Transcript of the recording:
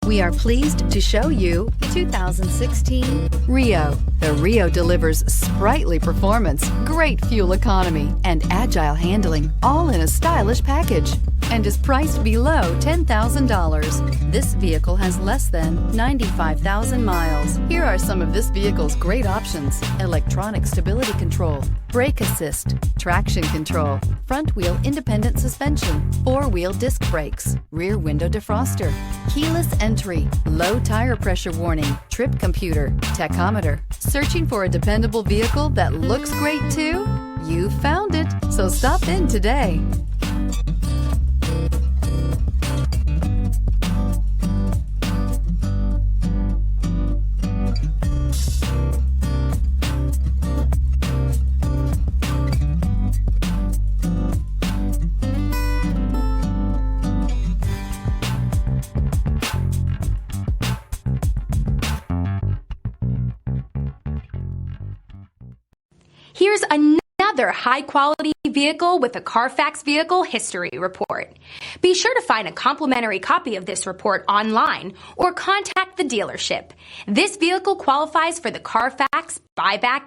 We are pleased to show you the 2016 Rio. The Rio delivers sprightly performance, great fuel economy, and agile handling, all in a stylish package, and is priced below $10,000. This vehicle has less than 95,000 miles. Here are some of this vehicle's great options: electronic stability control, brake assist, traction control, front wheel independent suspension, four-wheel disc brakes, rear window defroster, keyless entry, low tire pressure warning, trip computer, tachometer. Searching for a dependable vehicle that looks great too? You found it, so stop in today. Here's another high-quality vehicle with a CARFAX Vehicle History Report. Be sure to find a complimentary copy of this report online or contact the dealership. This vehicle qualifies for the CARFAX Buyback